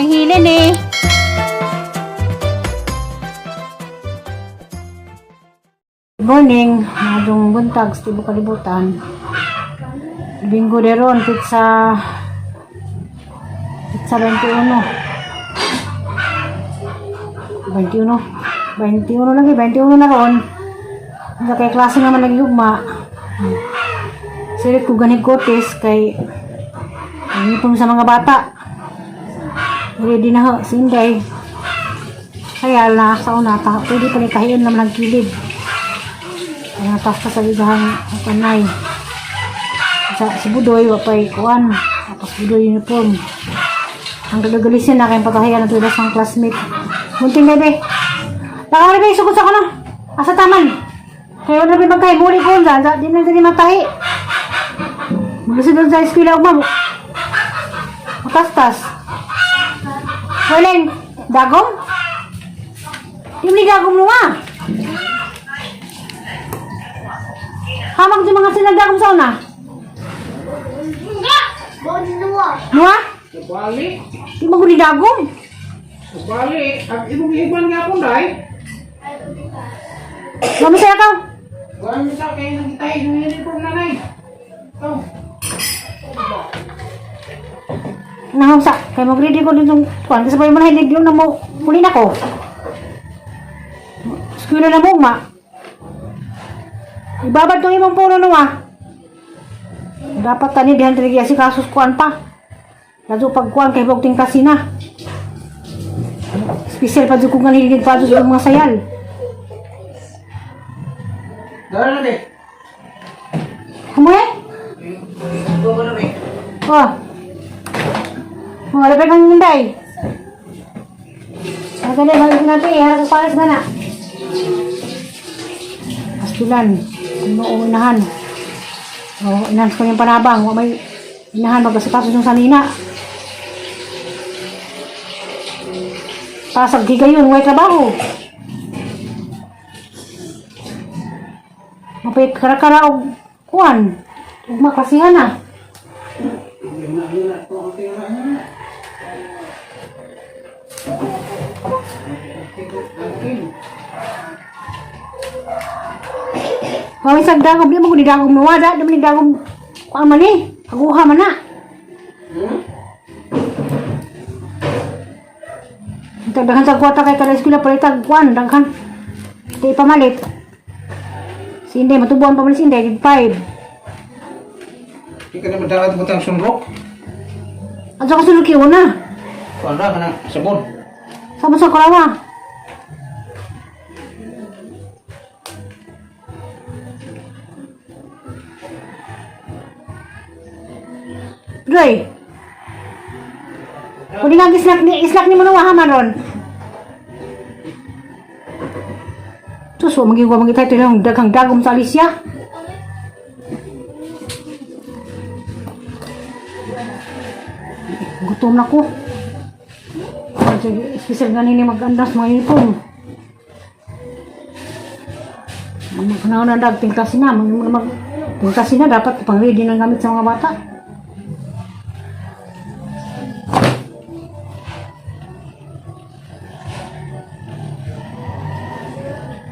nanghilin eh. Good morning, madong buntag sa tibo kalibutan. Linggo deron pizza 21. 21 lagi, 21 na ron. Sa kay klase naman naglugma. Sirit ko ganig kotis kay ipon sa mga bata. Ready na ho, sinday. Kaya na sa una, pwede pa ni kahiyon naman ng kilid. Kaya natas ka sa ligahang panay. Si Budoy, wapay kuan. Tapos Budoy uniform. Ang gagalisin na kayong pagkahiyan ng tulas ng classmate. Munting bebe. Nakakari ba yung sugod sa kana? Asa taman? Kaya wala rin magkahi. Muli ko dyan. Di na dyan matahi. Maglusin doon sa eskwila. Matastas. Walang dagom? Yung ni dagom mo nga. Hamang di mga sinagdagom sa una. Nuha? Balik. Di mo ni dagom? Balik. Ang ibang iban nga po, day. Mamasaya ka? Wala mo sa kayo nang itay. Yung uniform na, day. Ito. Nahangsa. Kaya mag-ready ko din yung kuwan. Kasi pa yung manahilig yung na mo. Kulin ako. Eskwila na mo, ma. Ibabad tong imong puno no, ma. Dapat tani dihan talaga si kasus kuan pa. Lalo pag kuan kay bogting kasina. Special pa jud kung nalilig pa jud mga sayal. Dara na, day. Kamoy? Ito mo na, day. Oh. Mga lepek ang ninday. Ang ganda, balik natin eh. Harap pares na na. Pastulan. Ano o inahan. O, inahan ko yung panabang. O may inahan magkasikasos yung sanina. Pasag higayon, may trabaho. Mapait kara-kara o kuwan. Huwag makasihan na. Kami sagdagom, di mo kunidagom nuwada, di mo kunidagom kuan man eh, aguha man na. Daghan sa kwata kay kada eskwela palitag kuan, daghan. Di pamalit. Si Inday, matubuan pamalit si Inday, grade 5. Hindi ka na madalat mo tayong sunrok. At sa kasunod kiyo na. Wala ka na, sabon. Sama sa kalawa. Roy. Kung nga islak ni mo na wahaman ron. Tus, huwag magiging magiging ito yung daghang dagom sa Alicia. Gutom na ko. Special ganin ni mag-andas mga uniform. Magkanaw na tingkasin na. Tingkasin na dapat pang-ready ng gamit sa mga bata.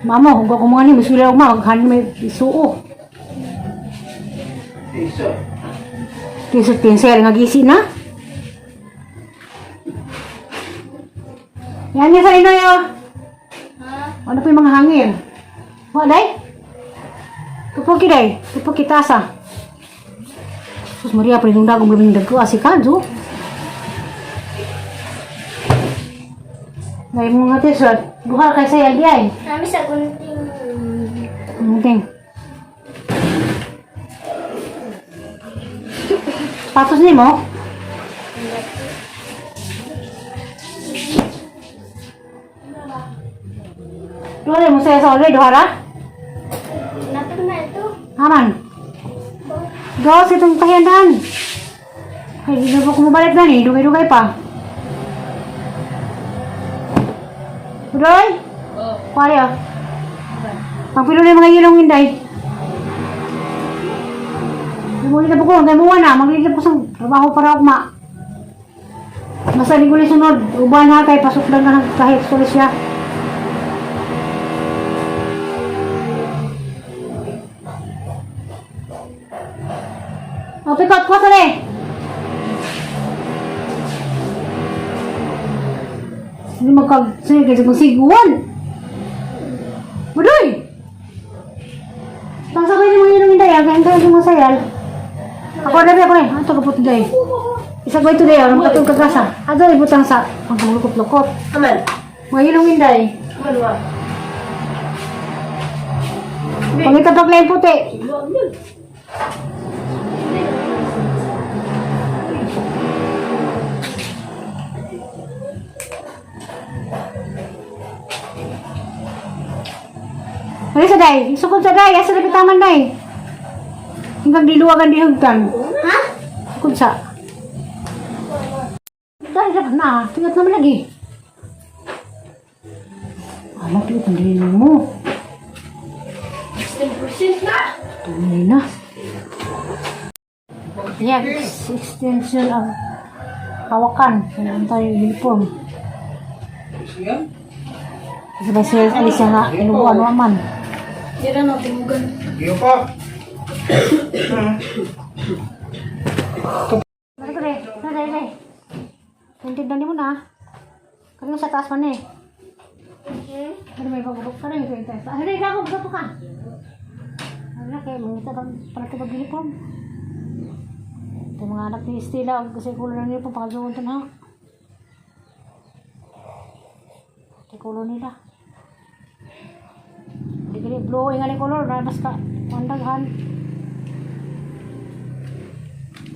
Mama, huwag ako mga ni, mas wala ako maghanin may isuo. Iso. Tisot pinsel, ngagisi na. Yan niya sa inoyo. Ano po yung mga hangin? Wala, day? Tupok day? Tupok kitasa. Sus Maria, pa rin dagong luming dagko, asikadyo. Ngayon mga tisot, buhal kay sayal di ay. Kami sa gunting. Gunting. Patos ni mo? Dua mo saya sa ulit, duhara? Napag na ito. Aman. Gawas itong kahiandaan. Ay, di na po kumabalik na ni, dugay-dugay pa. Budoy? Oo. Kuwari ah. Pagpilo na yung mga ilong Inday. Muli na po ko, kaya mo na, maglilip ko sa trabaho para ako ma. Basta di ko ulit sunod. Uban ha kay pasok lang na kahit sulit siya. O, pikot ko sa Hindi magkag-sige kasi kung siguan. Budoy! Tang sabay ni mga yun ang indaya, kaya ang masayal. Ako na ako eh, ang tagapot day. Isa ko ito day, ang katong kagasa. Ado ibutang sa ang kamulukot-lukot. Aman. Mga yun ang inday. Aman. Pangita pa klaim puti. Ano sa day? Sukod sa day, asa na bitaman day. Hinggang diluwagan di hugtan. Ha? Sukod sa. Dahil dapat na, tingat naman lagi. Alam, tingat ang dilim mo. 10% na. Tunay na. Yan, extension ang hawakan. Yan tayo uniform. Yan. Kasi ba sir, alis yan nga, inubuan naman. Hindi na natimugan. Iyo pa. Ano ko rin? Ano. Tintignan mo na. Kaya sa taas man eh. Ano may pagbutok ka rin? Ano rin ako, buto ka. Ano na, kaya mangita bang palatibag uniform. Ito mga anak ni Estela, kasi kulo na nila po, pagkasunod ito na. Ito kulo nila. Hindi ka rin blowing nga ni color, nalabas ka. Mandaghan.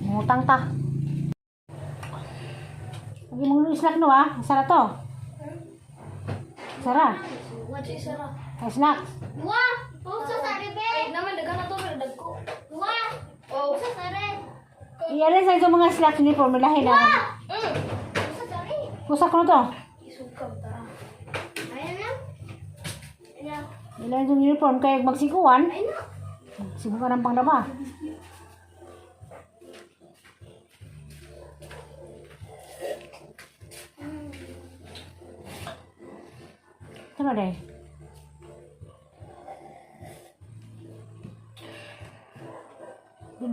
Mutang ta. Lagi mong snack no ah. Sara to. Sara. What's yung sarap? Ay snack. Wah! Pusa sa ribe! Ay naman, dagan na to, pero dagko. Wah! Pusa sa rin! Iyan sa ito mga snack ni Paul. Malahin na. Pusa sa rin! Pusak ko na to. Isukam ta. Ayan na. Ayan. Ilan yung uniform kaya magsikuan. Ayan na. Sigo ka ng pangdama. Tama deh.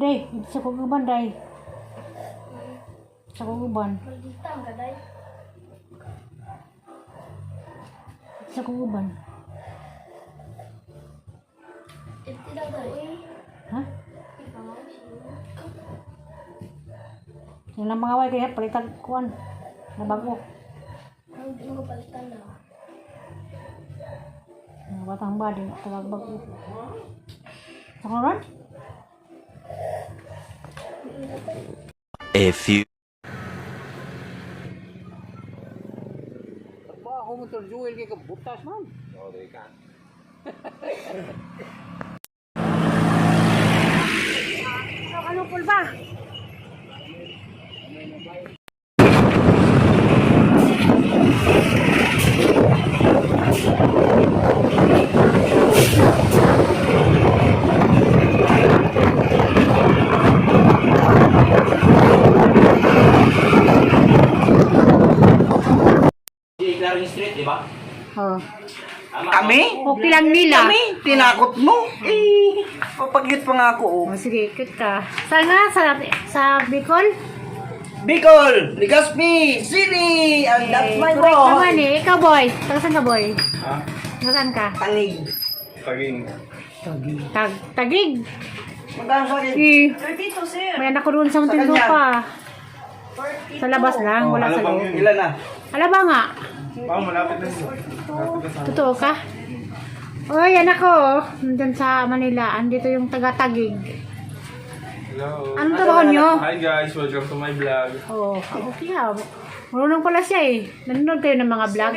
Day, sa kuguban day. Sa kuguban. Maldita ang gaday. Sa kuguban. Iti daw day. Ha? Ipangaw siya. Yung lang mga way kaya palitag kuan. Na bago. Ang di mo kapalitan na. Mga batang body. Tawag bago. Sa kunuran? A few Ako mo Joel kay kabutas man. Ano pulba? Claring Street, di ba? Oh. Kami? Okay lang nila. Kami? Tinakot mo? Eh, papagyot pa nga ako oh. Oh, sige, ikot ka. Saan nga? Sa Bicol? Bicol! Legazpi! Sini! And that's my correct boy! naman eh. Ikaw, boy. Taga saan ka, boy? Ha? Saan ka? Tangig. Paging. Tagig. Magkano sa akin? Eh, may anak ko doon sa Muntinlupa. Sa labas lang, wala sa loob. Ilan na? Ala ba nga? Baka malapit na siya. Totoo ka? Oy, anak ko. Nandun sa Manila. Andito yung taga-tagig. Hello. Anong trabaho nyo? Hi guys, welcome to my vlog. Oh, okay ah. Marunong pala siya eh. Nanonood kayo ng mga vlog.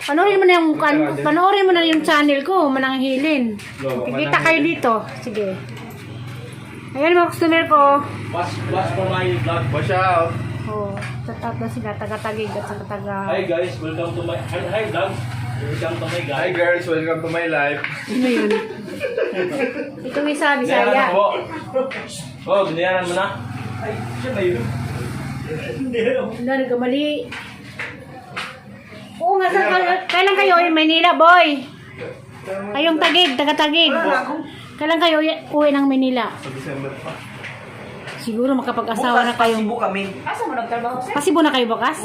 Panoorin mo na yung channel ko, Mananghilin. Kikita kayo dito. Sige. Ayan mga customer ko. Watch for my vlog. Watch out. Oh, shout na sila, taga-tagig at saka taga... Hi guys, welcome to my... Hi vlog. Welcome to my guys. Hi girls, welcome to my life. Ano yun? Itong isa, Binayaran Bisaya. mo. Oh, binayaran mo na. Ay, siya ba yun? Hindi. Wala, nagkamali. Oo nga, kailan kayo uwi Manila, boy? Kayong Tagig, taga-Tagig. Kailan kayo uwi ng Manila? Sa December pa. Siguro makapag-asawa na kayo. Pasibo kami. Asa mo nagtrabaho, sir? Pasibo na kayo bukas?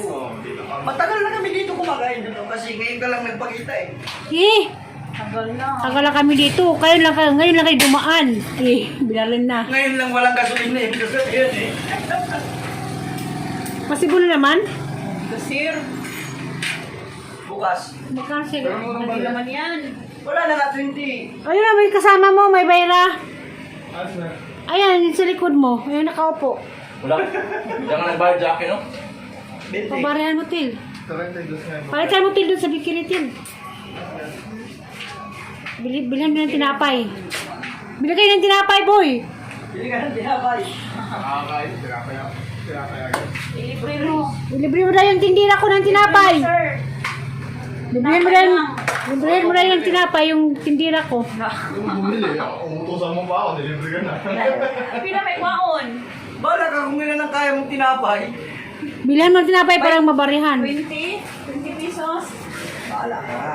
Matagal na kami dito kumakain dito kasi ngayon ka lang nagpakita eh. Eh, Tagal na. tagal lang kami dito. Ngayon lang kayo dumaan. Eh, binalin na. Ngayon lang walang gasolina eh. Yun eh. Pasibo na naman? Sir, Bukas. Magkano siya? hindi naman yan. Wala na nga 20. Ayun na, may kasama mo, may bayra. Asa? Ayan, sa likod mo. Ayun, nakaupo. Wala. Diyan ka nagbayad sa akin, no? 20. Pabarehan mo, Til. 32 nga. Palitan mo, Til, doon sa bikini, Til. Bilhan mo ng tinapay. Bili kayo ng tinapay, boy. Bili ka ng tinapay. Nakakain. Tinapay agad. Ilibre mo. Libre mo na yung tindira ko ng tinapay. Sir. Libre mo na yung tinapay, yung tindira ko. Bumili. Umutusan mo pa ako. Deliver ka na. Pila may maon. Bala ka kung ilan ang kaya mong tinapay. Bilhan mo ng tinapay parang mabarihan. 20? 20 pesos? Bala ka.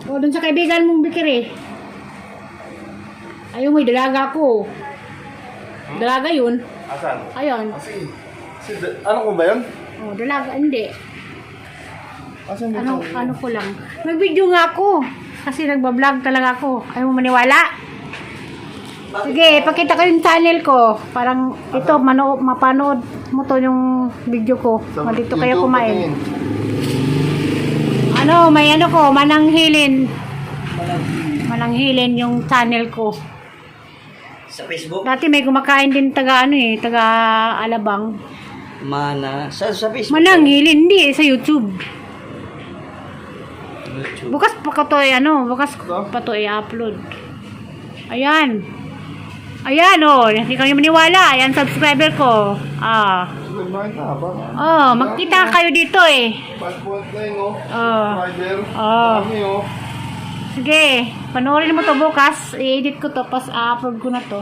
O, doon sa kaibigan mong bikiri. Ayun, may dalaga ko. Dalaga yun. Asan? Ayun. Ano ko ba yun? O, dalaga, hindi. Asan mo Ano ko lang. Nag-video nga ako. Kasi nagbablog talaga ako. Ayaw mo maniwala? Sige, pakita ko yung channel ko. Parang ito, mapanood mo to yung video ko. Dito kayo kumain. May ano ko, Mananghilin. Mananghilin yung channel ko. Sa Facebook? Dati may kumakain din taga Alabang. Mana. Sa Facebook? Mananghilin, hindi sa YouTube. Bukas pa ko to bukas pa to i-upload. Ayan. Ayan hindi kayo maniwala. Ayan subscriber ko. Bakit na ba? Makita kayo dito eh. Passport na yun, oh. Driver. Kami, oh. Sige, panoorin mo to bukas. I-edit ko to, pas upload ko na to.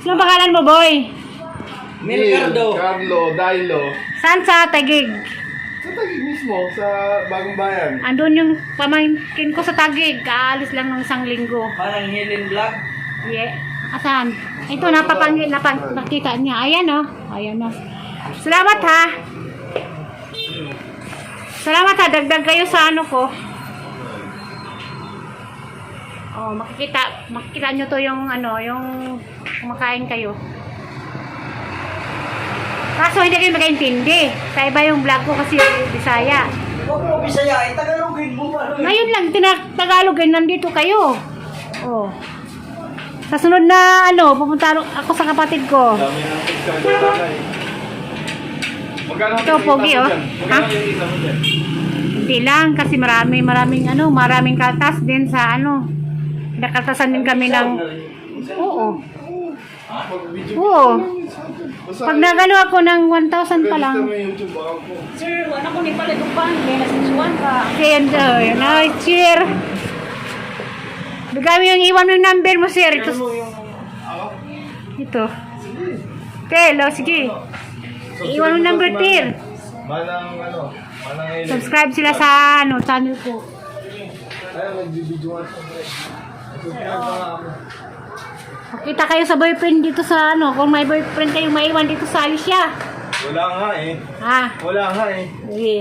Sino pangalan mo, boy? Milcardo. Carlo, Dailo. Saan sa Tagig? Sa Taguig mismo, sa Bagong Bayan. Andun yung pamangkin ko sa Tagig. Kaalis lang ng isang linggo. Mananghilin vlog. Yeah. Asan? Ito, nakita niya. Ayan, Ayan, Salamat, ha. Salamat, ha. Dagdag kayo sa ano ko. Makikita nyo to yung yung kumakain kayo. Kaso hindi kayo makaintindi. Sa iba yung vlog ko kasi Bisaya. Huwag mo Bisaya. Tagalogin mo pa. Ngayon lang, Tagalogin, nandito kayo. Sa sunod na pupunta ako sa kapatid ko. Dami ng subscriber na eh. Magkano Ito, pogi, kita mo oh. dyan? Magkano yung kita mo dyan? Hindi lang kasi maraming kaltas din sa Nakaltasan din kami ng Oo. Oo. Pag nagano ako ng 1,000 pa lang. Register mo yung YouTube account mo. Sir, wala ko ni paladupan. May nasinsuan ka. Yan, cheer. Bigay mo iwan mo yung number mo, sir. Ito. Ito. Tel, sige. Iwan mo yung number, Tel. Manang ngayon. Subscribe sila sa channel ko. Ay, nagbibidyoan sa subscribe na ako. Makita kayo sa boyfriend dito sa kung may boyfriend kayong maiwan dito sa Alicia. Wala nga eh. Wala nga eh. Okay.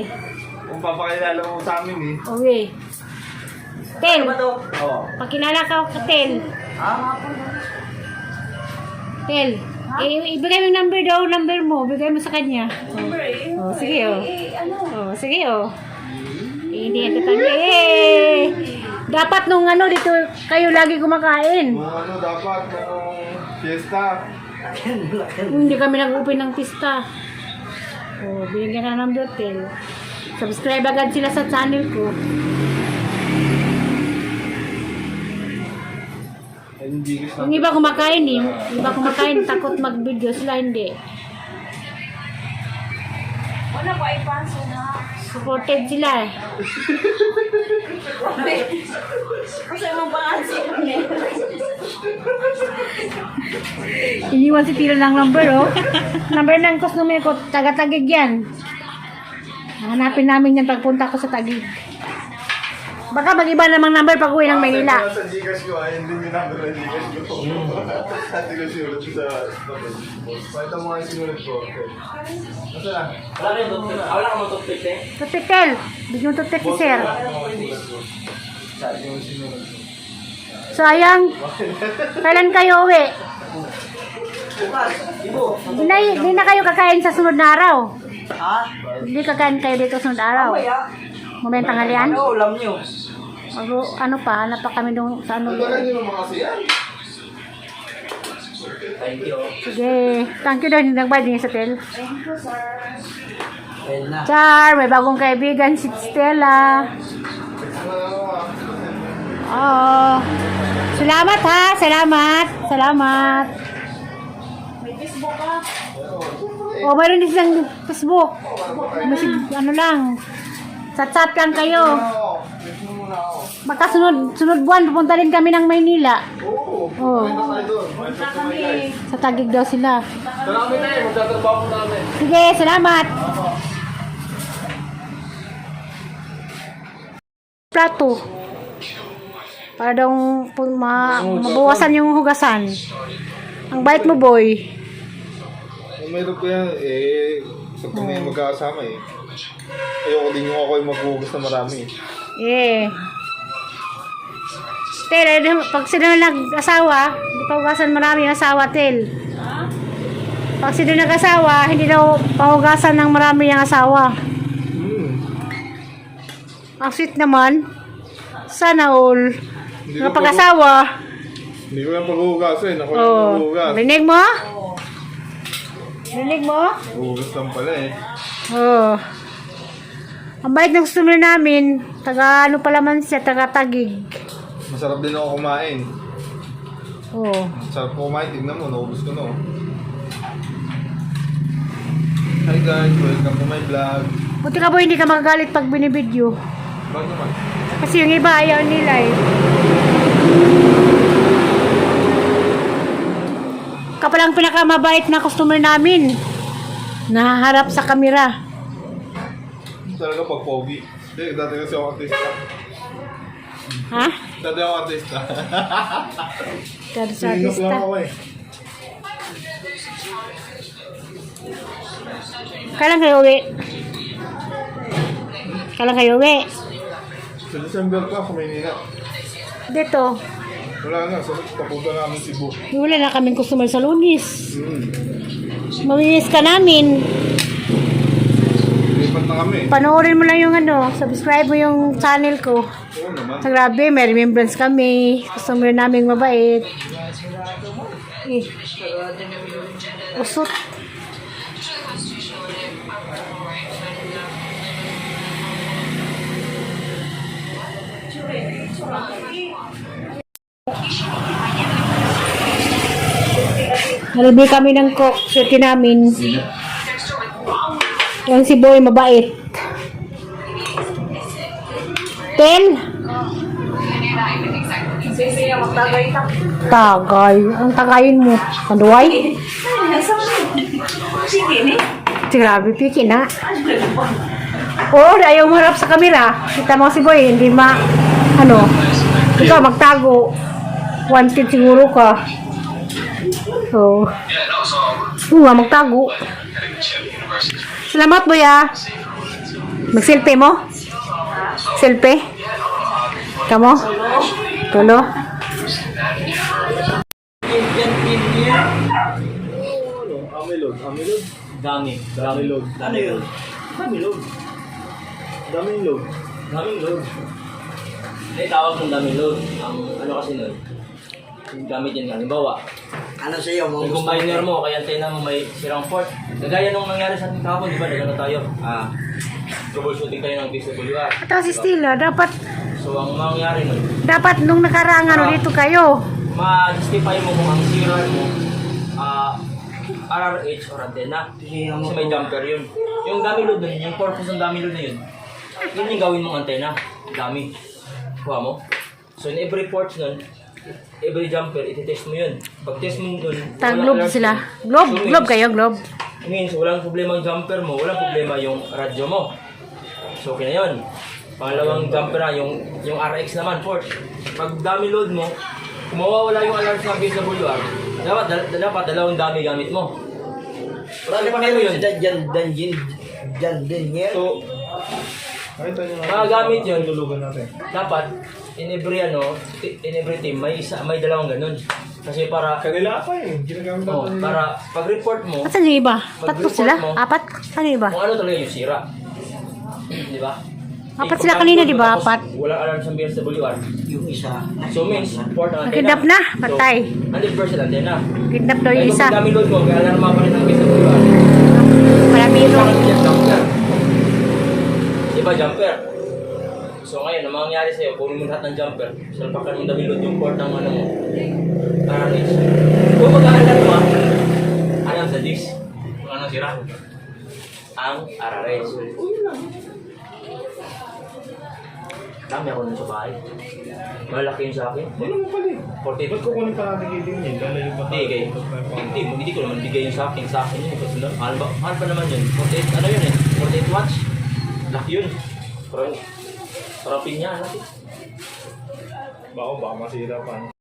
Kung papakilala mo sa amin eh. Okay. Tel, Ano ba to? Oo. pakilala ka ka, Tel. Tel, ibigay mo yung number mo. Bigay mo sa kanya. Sige, sige, Hindi yan tatanggi. Dapat nung dito kayo lagi kumakain. Dapat nung fiesta. Hindi kami nag-open ng pista. Binigyan na ng hotel. Subscribe agad sila sa channel ko. Yung iba kumakain takot mag-video sila hindi. Wala ko ay panso na. Supported sila eh. Kasi mo ba ang sipon niya? Iniwan si Tira ng number, oh. Number ng customer ko, taga-Tagig yan. Hanapin namin yan pagpunta ko sa Tagig. Baka mag-iba namang number pag uwi ng Maynila. Sa Gcash ko, ayun din yung number ng Gcash ko. Hindi ko sinulat sa pakita mo nga yung sinulat ko. Nasa na? Wala rin, wala ka mo toothpick eh. Tutiktel. Bigyan mo tutik si sir. Sabi yung sinulat ko. Sayang. Kailan kayo uwi? Hindi na kayo kakain sa sunod na araw. Ha? Hindi kakain kayo dito sunod araw. Kaya? Mamaya tanghalian. Ano ulam nyo? Ano pa, hanap pa kami doon sa ano. Tagal nyo naman kasi yan. Thank you. Sige. Thank you daw. Hindi nagbayad niya sa tel. Ayun na. Char, may bagong kaibigan si Stella. Oh. Salamat ha. Salamat. Salamat. May Facebook ka. Oh, mayroon din silang Facebook. Ano lang. Chat-chat lang kayo. Baka sunod buwan, pupunta rin kami ng Maynila. Oo. Oh. Punta kami. Sa Tagig daw sila. Marami na eh, magtatrabaho po namin. Sige, salamat. Plato. Para daw mabawasan yung hugasan. Ang bait mo, boy. Mayroon ko yan eh, sa kami magkakasama eh. Ayoko din yung ako yung maghugas na marami eh. Eh. Tel, pag sila nag-asawa, hindi pa hugasan marami yung asawa, Tel. Pag sila nag-asawa, hindi daw pahugasan ng marami yung asawa. Ang sweet naman. Sana all. Hindi Mga ko pag-asawa. Hindi ko yung paghugasin. Ako yung Oh. maghugas. Rinig mo? Rinig mo? Hugas lang pala eh. Oh. Ang bait ng customer namin, taga ano pala man siya, taga Tagig. Masarap din ako kumain. Oh. Masarap ko kumain. Tignan mo, naubos ko na oh. Hi guys, welcome to my vlog. Buti ka po hindi ka magagalit pag binibidyo. Bakit naman? Kasi yung iba ayaw nila eh. Kapalang pinakamabait na customer namin. Nahaharap sa kamera. Talaga pag pogi. Hindi, dati kasi ako artista. Ha? Dati ako artista. Dahil sa Sinok lang artista. ako eh. Kailan kayo uwi? Kailan kayo uwi? Sa December pa, sa Maynila. Dito. Wala na, sa papunta namin Cebu. Wala na kaming customer sa Lunis. Hmm. Maminis ka namin. Lipat na kami. Panoorin mo lang yung ano, subscribe mo yung channel ko. Oo naman. Sa grabe, may remembrance kami. Customer namin mabait. Eh. Usot. Nalibig kami ng cook. Swerte namin. Yan si Boy, mabait. 10? Tagay. Ang tagayin mo. Kanduay? Si grabe, piki na. Oo, ayaw mo harap sa kamera. Kita mo si Boy, hindi ikaw magtago. Wanted siguro ka. So, magtago. Salamat, Boy, ah. Mag-selfie mo? Selfie? Kamu? Tulo? Amilod. Amilod? Dami. Dami load. Ano yun? Dami load. Daming load. Daming load. May tawag ng daming load. Ang ano kasi nun, yung gamit yan, halimbawa, Ano sa'yo? yung combiner mo, kaya antenna mo may sirang port. Kagaya nung nangyari sa ating kahapon, di ba? Nagano tayo. Troubleshooting tayo ng DSWR. Ito si Stila, dapat So, ang mangyari nun, nung nakaraang dito kayo. ma-justify mo kung ang sira mo, RRH or antenna. Kasi may jumper yun. Yung dummy load na yun, yung purpose ng dummy load na yun, Yun yung gawin mong antena. Dami. Kuha mo. So in every port nun, every jumper, iti-test mo yun. Pag test mo nun, Tag-globe walang sila. alarm. Globe, So, globe kayo, globe. Means, walang problema yung jumper mo, walang problema yung radyo mo. So, okay na yun. Pangalawang jumper na, yung RX naman, port. Pag dami load mo, kung mawawala yung alarm sa BSWR, dapat dalawang dami gamit mo. Marami pa kayo yun. Dyan din yan. So, Nakita niyo Mga gamit yun. Lulugan natin. dapat, in every team, may dalawang ganun. Kasi para, Kanila pa yun. Ginagamit oh, natin. para pag-report mo, Asan yung iba? Pag Tatlo report sila? mo- Apat? Ano yung iba? kung ano talaga yung sira. Di ba? Apat Eh, sila kung kanina, tapos di ba? Apat. Walang alarm sa BSWR. Yung isa. So means, port ang antena. Nakidnap na, patay. So, 100% antena. Kidnap daw yung Kaya isa. kung dami load mo, may alarma pa rin ang BSWR. Malamiro. Parang yan, jumper. Iba, jumper. So ngayon, ang mangyayari sa'yo, kunin mo lahat ng jumper. Salpakan mo dami load yung port ng ano mo. RRH. Kung mag-alarma, alam sa disk. Kung anong sira. Ang RRH. Dami ako nun sa bahay. Malaki yun sa akin. Hindi naman pala eh. 48. Ba't kukunin pa natin kay Ding yun? Dala yung bata. Hindi ko naman bigay yun sa akin yun. Kasi mahal pa naman yun. 48, ano yun eh? 48 watts. Laki yun. Parang pinya, laki. Baka masira pa.